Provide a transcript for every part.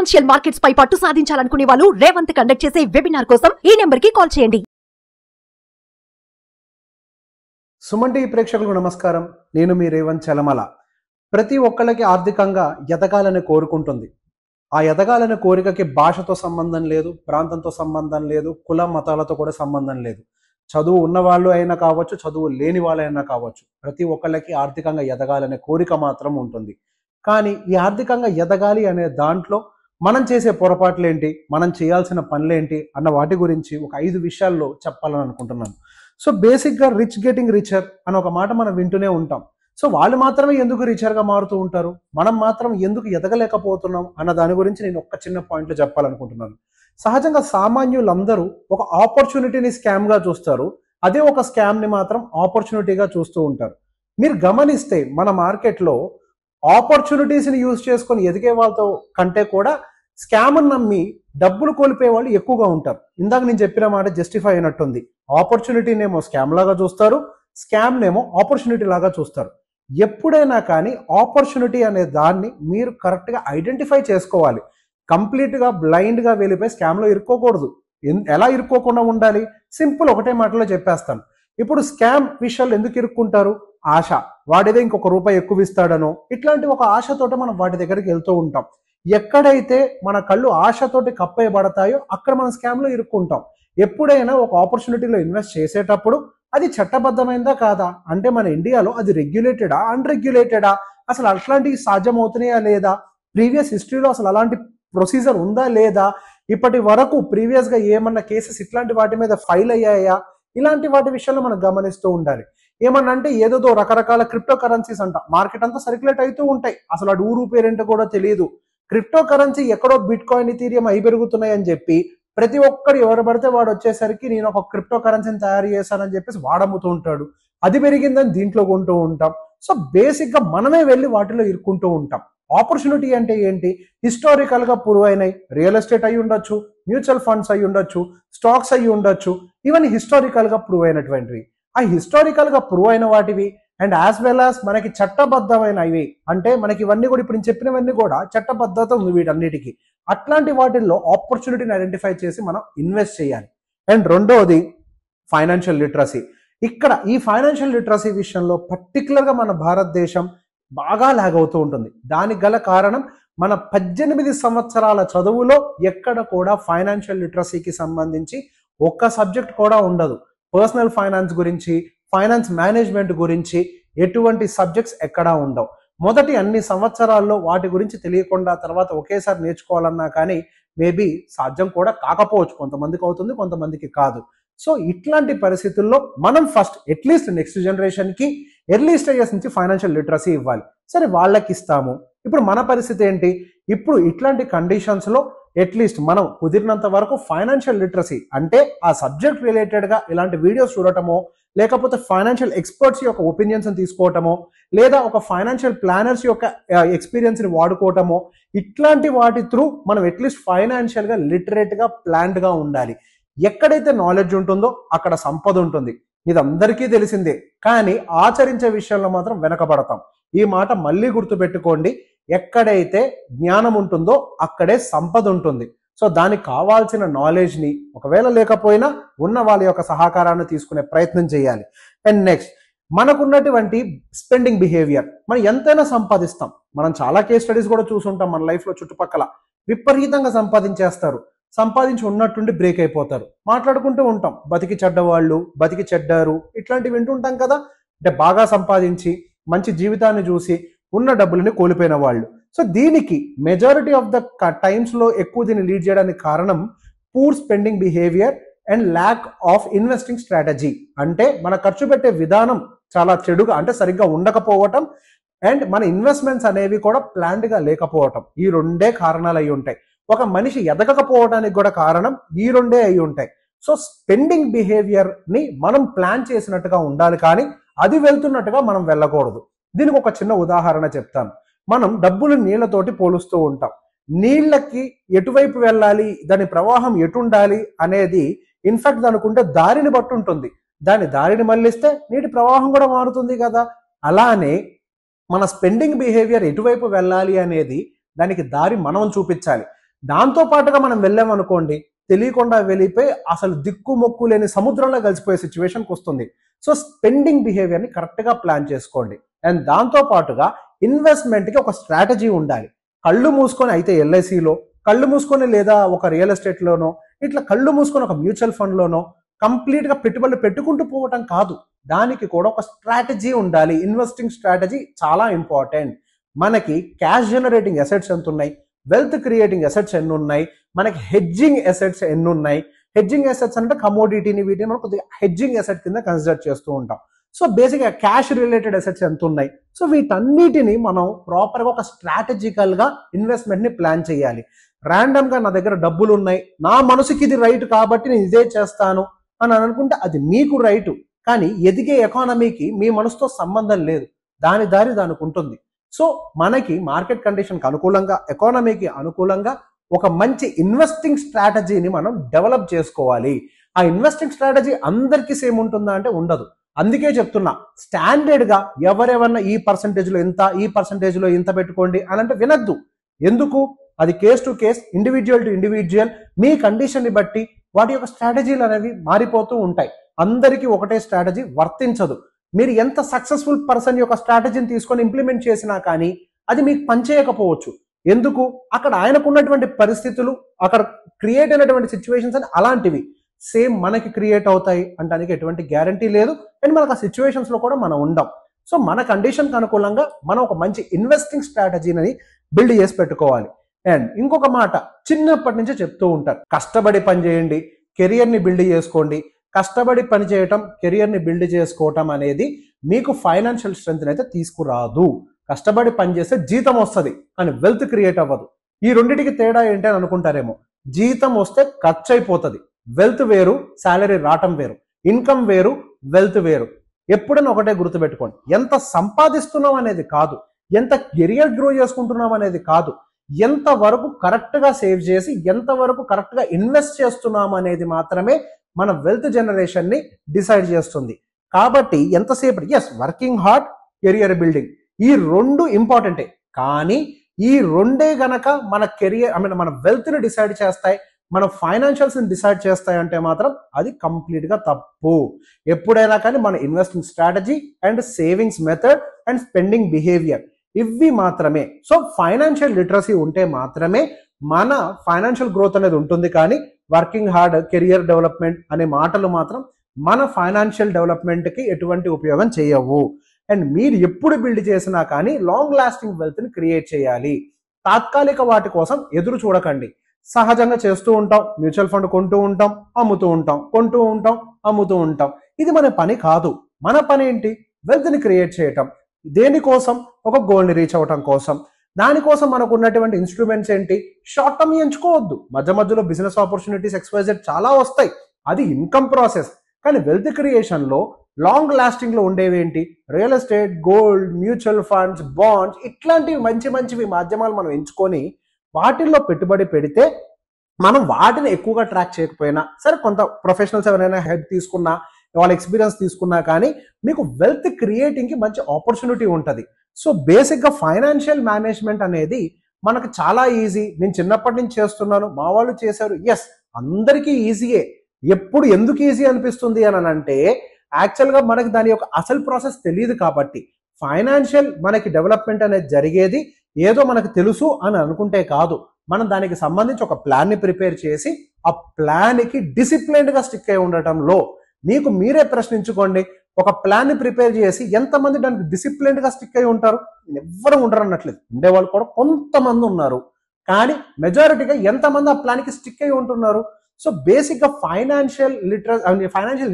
Financial markets పై పట్టు సాధించాలనుకునే వాళ్ళు Revanth conduct చేసే వెబినార్ కోసం ఈ నెంబర్ కి కాల్ చేయండి. సుమన్ టీవీ ప్రేక్షకులకు నమస్కారం. నేను మీ రేవంత్ చలమల. ప్రతి ఒక్కళ్ళకి ఆర్థికంగా ఎదగాలని కోరుకుంటుంది. ఆ ఎదగాలనే కోరికకి భాషతో సంబంధం లేదు, ప్రాంతంతో సంబంధం లేదు, కుల మతాలతో కూడా సంబంధం లేదు. చదువు ఉన్నవాళ్ళు అయినా కావచ్చు, చదువు లేని వాళ్ళైనా కావచ్చు, ప్రతి ఒక్కళ్ళకి ఆర్థికంగా ఎదగాలనే కోరిక మాత్రం ఉంటుంది. కానీ ఈ ఆర్థికంగా ఎదగాలి అనే దాంట్లో మనం చేసే పొరపాట్లేంటి, మనం చేయాల్సిన పనులేంటి అన్న వాటి గురించి ఒక 5 విషయాల్లో చెప్పాలని అనుకుంటున్నాను. సో బేసిక్గా రిచ్ గెటింగ్ రిచర్ అని ఒక మాట మనం వింటూనే ఉంటాం. సో వాళ్ళు మాత్రమే ఎందుకు రిచర్గా మారుతూ ఉంటారు, మనం మాత్రం ఎందుకు ఎదగలేకపోతున్నాం అన్న దాని గురించి నేను ఒక చిన్న పాయింట్లో చెప్పాలనుకుంటున్నాను. సహజంగా సామాన్యులందరూ ఒక ఆపర్చునిటీని స్కామ్గా చూస్తారు, అదే ఒక స్కామ్ని మాత్రం ఆపర్చునిటీగా చూస్తూ ఉంటారు. మీరు గమనిస్తే మన మార్కెట్లో ఆపర్చునిటీస్ని యూజ్ చేసుకొని ఎదిగే వాళ్ళతో కంటే కూడా స్కామ్ని నమ్మి డబ్బులు కోల్పోయే వాళ్ళు ఎక్కువగా ఉంటారు. ఇందాక నేను చెప్పిన మాట జస్టిఫై అయినట్టుంది. ఆపర్చునిటీనేమో స్కామ్ లాగా చూస్తారు, స్కామ్నేమో ఆపర్చునిటీ లాగా చూస్తారు. ఎప్పుడైనా కానీ ఆపర్చునిటీ అనే దాన్ని మీరు కరెక్ట్గా ఐడెంటిఫై చేసుకోవాలి. కంప్లీట్గా బ్లైండ్గా వెళ్ళిపోయి స్కామ్లో ఇరుక్కోకూడదు. ఎలా ఇరుక్కోకుండా ఉండాలి? సింపుల్, ఒకటే మాటలో చెప్పేస్తాను. ఇప్పుడు స్కామ్ విషయాలు ఎందుకు ఇరుక్కుంటారు? ఆశ, వాడిదే ఇంకొక రూపాయి ఎక్కువ ఇస్తాడనో, ఇట్లాంటి ఒక ఆశతోటి మనం వాటి దగ్గరికి వెళ్తూ ఉంటాం. ఎక్కడైతే మన కళ్ళు ఆశతోటి కప్పేయబడతాయో అక్కడ మనం స్కామ్లో ఇరుక్కుంటాం. ఎప్పుడైనా ఒక ఆపర్చునిటీలో ఇన్వెస్ట్ చేసేటప్పుడు అది చట్టబద్ధమైందా కాదా, అంటే మన ఇండియాలో అది రెగ్యులేటెడా అన్రెగ్యులేటెడా, అసలు అట్లాంటివి సాధ్యమవుతున్నాయా లేదా, ప్రీవియస్ హిస్టరీలో అసలు అలాంటి ప్రొసీజర్ ఉందా లేదా, ఇప్పటి వరకు ప్రీవియస్గా ఏమన్నా కేసెస్ ఇట్లాంటి వాటి మీద ఫైల్ అయ్యాయా, ఇలాంటి వాటి విషయంలో మనం గమనిస్తూ ఉండాలి. ఏమన్నా అంటే ఏదో రకరకాల క్రిప్టో కరెన్సీస్ అంట మార్కెట్ అంతా సర్క్యులేట్ అవుతూ ఉంటాయి, అసలు ఆ ఊరు పేరేంటో కూడా తెలియదు. క్రిప్టో కరెన్సీ ఎక్కడో బిట్ కాయిన్, ఇథీరియం అవి పెరుగుతున్నాయని చెప్పి ప్రతి ఒక్కరు ఎవరు పడితే వాడు వచ్చేసరికి నేను ఒక క్రిప్టో కరెన్సీని తయారు చేశానని చెప్పేసి వాడమ్ముతూ ఉంటాడు. అది పెరిగిందని దీంట్లో కొంటూ ఉంటాం. సో బేసిక్గా మనమే వెళ్ళి వాటిలో ఇరుక్కుంటూ ఉంటాం. ఆపర్చునిటీ అంటే ఏంటి? హిస్టారికల్గా ప్రూవ్ అయినాయి. రియల్ ఎస్టేట్ అయి ఉండొచ్చు, మ్యూచువల్ ఫండ్స్ అయి ఉండొచ్చు, స్టాక్స్ అయి ఉండొచ్చు, ఇవన్నీ హిస్టారికల్గా ప్రూవ్ అయినటువంటివి. ఆ హిస్టారికల్గా ప్రూవ్ అయిన వాటివి అండ్ యాజ్ వెల్ యాజ్ మనకి చట్టబద్ధమైనవి, అంటే మనకి ఇవన్నీ కూడా ఇప్పుడు నేను చెప్పినవన్నీ కూడా చట్టబద్ధత ఉంది వీటన్నిటికీ. అట్లాంటి వాటిల్లో ఆపర్చునిటీని ఐడెంటిఫై చేసి మనం ఇన్వెస్ట్ చేయాలి. అండ్ రెండోది ఫైనాన్షియల్ లిటరసీ. ఇక్కడ ఈ ఫైనాన్షియల్ లిటరసీ విషయంలో పర్టికులర్గా మన భారతదేశం బాగా లాగ్ అవుతూ ఉంటుంది. దానికి గల కారణం మన 18 సంవత్సరాల చదువులో ఎక్కడ కూడా ఫైనాన్షియల్ లిటరసీకి సంబంధించి ఒక్క సబ్జెక్ట్ కూడా ఉండదు. పర్సనల్ ఫైనాన్స్ గురించి, ఫైనాన్స్ మేనేజ్మెంట్ గురించి ఎటువంటి సబ్జెక్ట్స్ ఎక్కడా ఉండవు. మొదటి అన్ని సంవత్సరాల్లో వాటి గురించి తెలియకుండా తర్వాత ఒకేసారి నేర్చుకోవాలన్నా కానీ మేబీ సాధ్యం కూడా కాకపోవచ్చు. కొంతమందికి అవుతుంది, కొంతమందికి కాదు. సో ఇట్లాంటి పరిస్థితుల్లో మనం ఫస్ట్ అట్లీస్ట్ నెక్స్ట్ జనరేషన్కి ఎర్లీ స్టేజెస్ నుంచి ఫైనాన్షియల్ లిటరసీ ఇవ్వాలి. సరే వాళ్ళకి ఇస్తాము, ఇప్పుడు మన పరిస్థితి ఏంటి? ఇప్పుడు ఇట్లాంటి కండిషన్స్లో అట్లీస్ట్ మనం కుదిరినంత వరకు ఫైనాన్షియల్ లిటరసీ అంటే ఆ సబ్జెక్ట్ రిలేటెడ్గా ఇలాంటి వీడియోస్ చూడటమో, లేకపోతే ఫైనాన్షియల్ ఎక్స్పర్ట్స్ యొక్క ఒపీనియన్స్ని తీసుకోవటమో, లేదా ఒక ఫైనాన్షియల్ ప్లానర్స్ యొక్క ఎక్స్పీరియన్స్ని వాడుకోవటమో, ఇట్లాంటి వాటి త్రూ మనం అట్లీస్ట్ ఫైనాన్షియల్గా లిటరేట్గా ప్లాన్డ్గా ఉండాలి. ఎక్కడైతే నాలెడ్జ్ ఉంటుందో అక్కడ సంపద ఉంటుంది, ఇది అందరికీ తెలిసిందే. కానీ ఆచరించే విషయంలో మాత్రం వెనకబడతాం. ఈ మాట మళ్ళీ గుర్తుపెట్టుకోండి. ఎక్కడైతే జ్ఞానం ఉంటుందో అక్కడే సంపద ఉంటుంది. సో దానికి కావాల్సిన నాలెడ్జ్ని ఒకవేళ లేకపోయినా ఉన్న వాళ్ళ యొక్క సహకారాన్ని తీసుకునే ప్రయత్నం చేయాలి. అండ్ నెక్స్ట్ మనకున్నటువంటి స్పెండింగ్ బిహేవియర్. మనం ఎంతైనా సంపాదిస్తాం. మనం చాలా కేస్ స్టడీస్ కూడా చూసుంటాం మన లైఫ్లో. చుట్టుపక్కల విపరీతంగా సంపాదించేస్తారు, సంపాదించి ఉన్నట్టుండి బ్రేక్ అయిపోతారు. మాట్లాడుకుంటూ ఉంటాం, బతికి చెడ్డవాళ్ళు, బతికి చెడ్డారు, ఇట్లాంటివి వింటుంటాం కదా. అంటే బాగా సంపాదించి మంచి జీవితాన్ని చూసి ఉన్న డబ్బులని కోల్పోయిన వాళ్ళు. సో దీనికి మెజారిటీ ఆఫ్ ద టైమ్స్లో ఎక్కువ దీన్ని లీడ్ చేయడానికి కారణం poor spending behaviour and lack of investing strategy. అంటే మన ఖర్చు పెట్టే విధానం చాలా చెడుగా, అంటే సరిగ్గా ఉండకపోవటం, అండ్ మన ఇన్వెస్ట్మెంట్స్ అనేవి కూడా ప్లాన్డ్గా లేకపోవటం. ఈ రెండే కారణాలు అయి ఉంటాయి. ఒక మనిషి ఎదగకపోవడానికి కూడా కారణం ఈ రెండే అయి ఉంటాయి. సో స్పెండింగ్ బిహేవియర్ని మనం ప్లాన్ చేసినట్టుగా ఉండాలి, కానీ అది వెళ్తున్నట్టుగా మనం వెళ్ళకూడదు. దీనికి ఒక చిన్న ఉదాహరణ చెప్తాను. మనం డబ్బులు నీళ్లతోటి పోలుస్తూ ఉంటాం. నీళ్ళకి ఎటువైపు వెళ్ళాలి, దాని ప్రవాహం ఎటుండాలి అనేది ఇన్ఫాక్ట్ దానికుంటే దారిని బట్టి ఉంటుంది. దారిని మళ్ళిస్తే నీటి ప్రవాహం కూడా మారుతుంది కదా. అలానే మన స్పెండింగ్ బిహేవియర్ ఎటువైపు వెళ్ళాలి అనేది దానికి దారి మనం చూపించాలి. దాంతో పాటుగా మనం వెళ్ళామనుకోండి, తెలియకుండా వెళ్ళిపోయి అసలు దిక్కు మొక్కు లేని సముద్రంలో కలిసిపోయే సిచ్యువేషన్కి వస్తుంది. సో స్పెండింగ్ బిహేవియర్ని కరెక్ట్గా ప్లాన్ చేసుకోండి. అండ్ దాంతో పాటుగా ఇన్వెస్ట్మెంట్కి ఒక స్ట్రాటజీ ఉండాలి. కళ్ళు మూసుకొని అయితే ఎల్ఐసిలో, కళ్ళు మూసుకొని లేదా ఒక రియల్ ఎస్టేట్లోనో, ఇట్లా కళ్ళు మూసుకొని ఒక మ్యూచువల్ ఫండ్లోనో కంప్లీట్గా పెట్టుబడులు పెట్టుకుంటూ పోవటం కాదు. దానికి కూడా ఒక స్ట్రాటజీ ఉండాలి. ఇన్వెస్టింగ్ స్ట్రాటజీ చాలా ఇంపార్టెంట్. మనకి క్యాష్ జనరేటింగ్ అసెట్స్ ఎంత ఉన్నాయి, వెల్త్ క్రియేటింగ్ అసెట్స్ ఎన్ని ఉన్నాయి, మనకి హెడ్జింగ్ అసెట్స్ ఎన్ని ఉన్నాయి. హెడ్జింగ్ అసెట్స్ అంటే కమోడిటీని వీటిని మనం కొద్దిగా హెడ్జింగ్ అసెట్ కింద కన్సిడర్ చేస్తూ ఉంటాం. సో బేసిక్గా క్యాష్ రిలేటెడ్ అసెట్స్ ఎంత ఉన్నాయి. సో వీటన్నిటిని మనం ప్రాపర్గా ఒక స్ట్రాటజికల్గా ఇన్వెస్ట్మెంట్ని ప్లాన్ చేయాలి. ర్యాండమ్గా నా దగ్గర డబ్బులు ఉన్నాయి, నా మనసుకి ఇది రైట్ కాబట్టి నేను ఇదే చేస్తాను అని అనుకుంటే అది మీకు రైటు, కానీ ఎదిగే ఎకానమీకి మీ మనసుతో సంబంధం లేదు. దాని దారి దానికి ఉంటుంది. సో మనకి మార్కెట్ కండిషన్కి అనుకూలంగా, ఎకానమీకి అనుకూలంగా ఒక మంచి ఇన్వెస్టింగ్ స్ట్రాటజీని మనం డెవలప్ చేసుకోవాలి. ఆ ఇన్వెస్టింగ్ స్ట్రాటజీ అందరికీ సేమ్ ఉంటుందా అంటే ఉండదు. అందుకే చెప్తున్నా, స్టాండర్డ్గా ఎవరెవరన్నా ఈ పర్సంటేజ్లో ఇంత, ఈ పర్సంటేజ్లో ఇంత పెట్టుకోండి అని అంటే వినద్దు. ఎందుకు? అది case to case, individual to individual, మీ కండిషన్ని బట్టి వాటి యొక్క స్ట్రాటజీలు అనేవి మారిపోతూ ఉంటాయి. అందరికీ ఒకటే స్ట్రాటజీ వర్తించదు. మీరు ఎంత సక్సెస్ఫుల్ పర్సన్ యొక్క స్ట్రాటజీని తీసుకొని ఇంప్లిమెంట్ చేసినా కానీ అది మీకు పనిచేయకపోవచ్చు. ఎందుకు? అక్కడ ఆయనకున్నటువంటి పరిస్థితులు, అక్కడ క్రియేట్ అయినటువంటి సిచ్యువేషన్స్ అని అలాంటివి సేమ్ మనకి క్రియేట్ అవుతాయి అంటానికి ఎటువంటి గ్యారంటీ లేదు. అండ్ మనకు ఆ సిచ్యువేషన్స్లో కూడా మనం ఉండం. సో మన కండిషన్కి అనుకూలంగా మనం ఒక మంచి ఇన్వెస్టింగ్ స్ట్రాటజీని బిల్డ్ చేసి పెట్టుకోవాలి. అండ్ ఇంకొక మాట చిన్నప్పటి నుంచే చెప్తూ ఉంటారు, కష్టపడి పని చేయండి, కెరియర్ని బిల్డ్ చేసుకోండి. కష్టపడి పని చేయటం, కెరియర్ని బిల్డ్ చేసుకోవటం అనేది మీకు ఫైనాన్షియల్ స్ట్రెంగ్త్ అయితే తీసుకురాదు. కష్టపడి పని చేస్తే జీతం వస్తుంది, కానీ వెల్త్ క్రియేట్ అవ్వదు. ఈ రెండింటికి తేడా ఏంటి అని అనుకుంటారేమో. జీతం వస్తే ఖర్చు అయిపోతుంది. వెల్త్ వేరు, శాలరీ రావటం వేరు. ఇన్కమ్ వేరు, వెల్త్ వేరు. ఎప్పుడైనా ఒకటే గుర్తుపెట్టుకోండి, ఎంత సంపాదిస్తున్నాం అనేది కాదు, ఎంత కెరియర్ గ్రో చేసుకుంటున్నాం అనేది కాదు, ఎంతవరకు కరెక్ట్గా సేవ్ చేసి ఎంతవరకు కరెక్ట్గా ఇన్వెస్ట్ చేస్తున్నాం అనేది మాత్రమే మన వెల్త్ జనరేషన్ని డిసైడ్ చేస్తుంది. కాబట్టి ఎంతసేపు వర్కింగ్ హార్డ్, కెరియర్ బిల్డింగ్, ఈ రెండు ఇంపార్టెంటే. కానీ ఈ రెండే గనక మన కెరియర్ మన వెల్త్ని డిసైడ్ చేస్తాయి, మన ఫైనాన్షియల్స్ని డిసైడ్ చేస్తాయి అంటే మాత్రం అది కంప్లీట్గా తప్పు. ఎప్పుడైనా కానీ మన investing strategy and savings method and spending behaviour ఇవి మాత్రమే. సో ఫైనాన్షియల్ లిటరసీ ఉంటే మాత్రమే మన ఫైనాన్షియల్ గ్రోత్ అనేది ఉంటుంది. కానీ వర్కింగ్ హార్డ్, కెరియర్ డెవలప్మెంట్ అనే మాటలు మాత్రం మన ఫైనాన్షియల్ డెవలప్మెంట్కి ఎటువంటి ఉపయోగం చేయవు. అండ్ మీరు ఎప్పుడు బిల్డ్ చేసినా కానీ లాంగ్ లాస్టింగ్ వెల్త్ని క్రియేట్ చేయాలి. తాత్కాలిక వాటి కోసం ఎదురు చూడకండి. సహజంగా చేస్తూ ఉంటాం, మ్యూచువల్ ఫండ్ కొంటూ ఉంటాం, అమ్ముతూ ఉంటాం, కొంటూ ఉంటాం, అమ్ముతూ ఉంటాం. ఇది మన పని కాదు. మన పని ఏంటి? వెల్త్ని క్రియేట్ చేయటం. దేనికోసం? ఒక గోల్ని రీచ్ అవ్వటం కోసం. దానికోసం మనకు ఉన్నటువంటి ఇన్స్ట్రుమెంట్స్ ఏంటి? షార్ట్ టర్మ్ ఎంచుకోవద్దు. మధ్య మధ్యలో బిజినెస్ ఆపర్చునిటీస్ XYZ చాలా వస్తాయి, అది ఇన్కమ్ ప్రాసెస్. కానీ వెల్త్ క్రియేషన్లో లాంగ్ లాస్టింగ్లో ఉండేవి ఏంటి? Real estate, gold, mutual funds, bonds, ఇట్లాంటివి మంచి మంచివి మాధ్యమాలు మనం ఎంచుకొని వాటిల్లో పెట్టుబడి పెడితే మనం వాటిని ఎక్కువగా ట్రాక్ చేయకపోయినా సరే, కొంత ప్రొఫెషనల్స్ ఎవరైనా హెల్ప్ తీసుకున్నా, వాళ్ళ ఎక్స్పీరియన్స్ తీసుకున్నా కానీ మీకు వెల్త్ క్రియేటింగ్కి మంచి ఆపర్చునిటీ ఉంటుంది. సో బేసిక్గా ఫైనాన్షియల్ మేనేజ్మెంట్ అనేది మనకు చాలా ఈజీ. నేను చిన్నప్పటి నుంచి చేస్తున్నాను, మా వాళ్ళు చేశారు, అందరికీ ఈజీయే. ఎప్పుడు ఎందుకు ఈజీ అనిపిస్తుంది అని అంటే యాక్చువల్గా మనకి దాని యొక్క అసలు ప్రాసెస్ తెలియదు. కాబట్టి ఫైనాన్షియల్ మనకి డెవలప్మెంట్ అనేది జరిగేది ఏదో మనకు తెలుసు అని అనుకుంటే కాదు. మనం దానికి సంబంధించి ఒక ప్లాన్ని ప్రిపేర్ చేసి ఆ ప్లాన్కి డిసిప్లైన్డ్గా స్టిక్ అయి ఉండటంలో మీకు మీరే ప్రశ్నించుకోండి. ఒక ప్లాన్ని ప్రిపేర్ చేసి ఎంతమంది దానికి డిసిప్లైన్డ్గా స్టిక్ అయి ఉంటారు? ఎవ్వరు ఉండరు అనట్లేదు, ఉండేవాళ్ళు కూడా కొంతమంది ఉన్నారు. కానీ మెజారిటీగా ఎంతమంది ఆ ప్లాన్కి స్టిక్ అయి ఉంటున్నారు? సో బేసిక్గా ఫైనాన్షియల్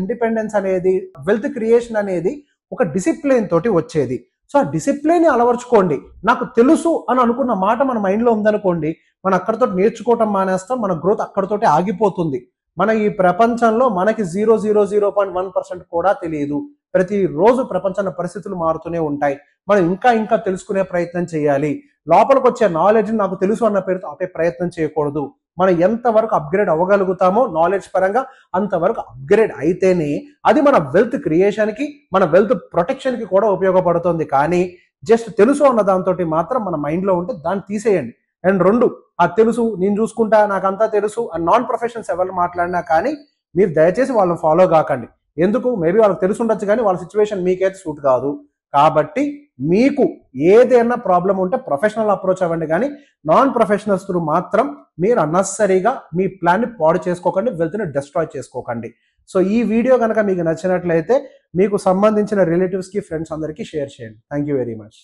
ఇండిపెండెన్స్ అనేది, వెల్త్ క్రియేషన్ అనేది ఒక డిసిప్లిన్ తోటి వచ్చేది. సో ఆ డిసిప్లిన్ అలవర్చుకోండి. నాకు తెలుసు అని అనుకున్న మాట మన మైండ్లో ఉందనుకోండి, మనం అక్కడితో నేర్చుకోవటం మానేస్తాం, మన గ్రోత్ అక్కడితోటే ఆగిపోతుంది. మన ఈ ప్రపంచంలో మనకి 0.01% కూడా తెలియదు. ప్రతిరోజు ప్రపంచంలో పరిస్థితులు మారుతూనే ఉంటాయి. మనం ఇంకా తెలుసుకునే ప్రయత్నం చేయాలి. లోపలికి వచ్చే నాలెడ్జ్ నాకు తెలుసు అన్న పేరుతో ఆపే ప్రయత్నం చేయకూడదు. మనం ఎంతవరకు అప్గ్రేడ్ అవ్వగలుగుతామో నాలెడ్జ్ పరంగా అంతవరకు అప్గ్రేడ్ అయితేనే అది మన వెల్త్ క్రియేషన్కి, మన వెల్త్ ప్రొటెక్షన్కి కూడా ఉపయోగపడుతుంది. కానీ జస్ట్ తెలుసు అన్న దాంతో మాత్రం మన మైండ్లో ఉంటే దాన్ని తీసేయండి. అండ్ 2, అది తెలుసు, నేను చూసుకుంటా, నాకంతా తెలుసు అని నాన్ ప్రొఫెషనల్స్ ఎవరు మాట్లాడినా కానీ మీరు దయచేసి వాళ్ళని ఫాలో కాకండి. ఎందుకు? మేబీ వాళ్ళకి తెలిసి ఉండొచ్చు కానీ వాళ్ళ సిచ్యువేషన్ మీకైతే సూట్ కాదు. కాబట్టి మీకు ఏదైనా ప్రాబ్లం ఉంటే ప్రొఫెషనల్ అప్రోచ్ అవ్వండి, కానీ నాన్ ప్రొఫెషనల్స్ త్రూ మాత్రం మీరు అన్నెసరీగా మీ ప్లాన్ని పాడు చేసుకోకండి, వెల్త్ని డిస్ట్రాయ్ చేసుకోకండి. సో ఈ వీడియో కనుక మీకు నచ్చినట్లయితే మీకు సంబంధించిన రిలేటివ్స్కి, ఫ్రెండ్స్ అందరికీ షేర్ చేయండి. Thank you very much.